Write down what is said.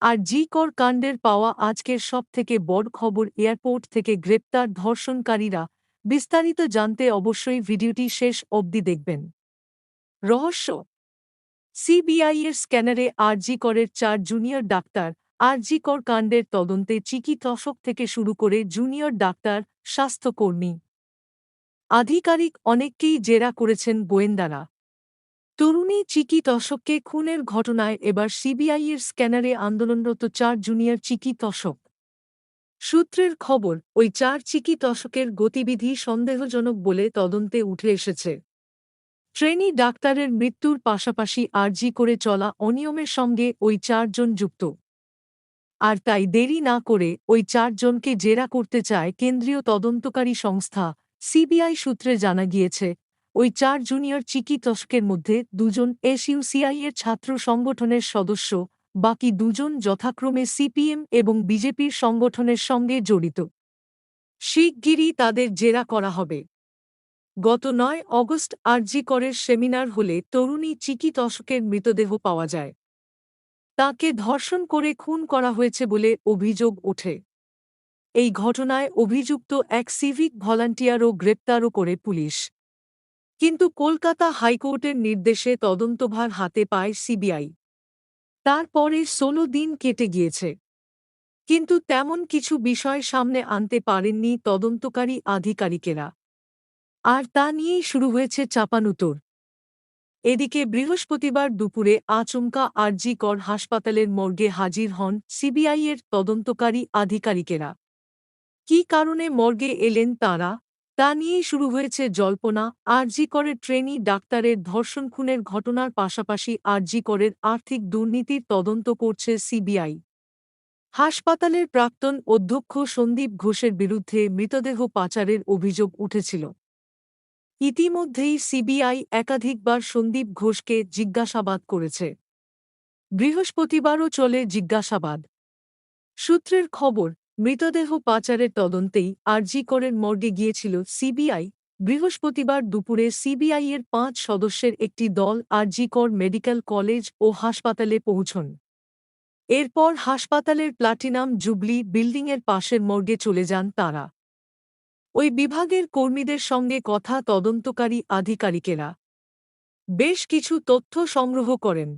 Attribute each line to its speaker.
Speaker 1: আর জি কর কাণ্ডের পাওয়া আজকের সবথেকে বড় খবর, এয়ারপোর্ট থেকে গ্রেপ্তার ধর্ষণকারীরা। বিস্তারিত জানতে অবশ্যই ভিডিওটি শেষ অবধি দেখবেন। রহস্য: সিবিআইয়ের স্ক্যানারে জি করের 4 জুনিয়র ডাক্তার। জি কর কাণ্ডের তদন্তে চিকিৎসক থেকে শুরু করে জুনিয়র ডাক্তার, স্বাস্থ্যকর্মী, আধিকারিক অনেককেই জেরা করেছেন গোয়েন্দারা। তরুণী চিকিৎসককে খুনের ঘটনায় এবার সিবিআইয়ের স্ক্যানারে আন্দোলনরত 4 জুনিয়র চিকিৎসক। সূত্রের খবর, ওই 4 চিকিৎসকের গতিবিধি সন্দেহজনক বলে তদন্তে উঠে এসেছে। ট্রেনি ডাক্তারের মৃত্যুর পাশাপাশি জি করে চলা অনিয়মের সঙ্গে ওই 4 জন যুক্ত। আর তাই দেরি না করে ওই 4 জনকে জেরা করতে চায় কেন্দ্রীয় তদন্তকারী সংস্থা সিবিআই। সূত্রে জানা গিয়েছে, ওই 4 জুনিয়র চিকিৎসকের মধ্যে 2 জন এসইউসিআই এর ছাত্র সংগঠনের সদস্য, বাকি 2 জন যথাক্রমে সিপিএম এবং বিজেপির সংগঠনের সঙ্গে জড়িত। শিগগিরই তাদের জেরা করা হবে। গত 9 অগস্ট জি করের সেমিনার হলে তরুণী চিকিৎসকের মৃতদেহ পাওয়া যায়। তাকে ধর্ষণ করে খুন করা হয়েছে বলে অভিযোগ ওঠে। এই ঘটনায় অভিযুক্ত এক সিভিক ভলান্টিয়ারও গ্রেপ্তারও করে পুলিশ। কিন্তু কলকাতা হাইকোর্টের নির্দেশে তদন্তভার হাতে পায় সিবিআই। তারপরে 16 দিন কেটে গিয়েছে, কিন্তু তেমন কিছু বিষয় সামনে আনতে পারেননি তদন্তকারী আধিকারিকেরা। আর তা নিয়েই শুরু হয়েছে চাপানুতোর। এদিকে বৃহস্পতিবার দুপুরে আচমকা জি কর হাসপাতালের মর্গে হাজির হন সিবিআইয়ের তদন্তকারী আধিকারিকেরা। কী কারণে মর্গে এলেন তাঁরা, তা নিয়েই শুরু হয়েছে জল্পনা। জি করের ট্রেনি ডাক্তারের ধর্ষণ খুনের ঘটনার পাশাপাশি জি করের আর্থিক দুর্নীতির তদন্ত করছে সিবিআই। হাসপাতালের প্রাক্তন অধ্যক্ষ সন্দীপ ঘোষের বিরুদ্ধে মৃতদেহ পাচারের অভিযোগ উঠেছিল। ইতিমধ্যেই সিবিআই একাধিকবার সন্দীপ ঘোষকে জিজ্ঞাসাবাদ করেছে। বৃহস্পতিবারও চলে জিজ্ঞাসাবাদ। সূত্রের খবর, মৃতদেহ পাচারের তদন্তেই জি করের মর্গে গিয়েছিল সিবিআই। বৃহস্পতিবার দুপুরে সিবিআইয়ের 5 সদস্যের একটি দল জি কর মেডিকেল কলেজ ও হাসপাতালে পৌঁছন। এরপর হাসপাতালের প্লাটিনাম জুবলি বিল্ডিংয়ের পাশের মর্গে চলে যান তাঁরা। ওই বিভাগের কর্মীদের সঙ্গে কথা তদন্তকারী আধিকারিকেরা বেশ কিছু তথ্য সংগ্রহ করেন।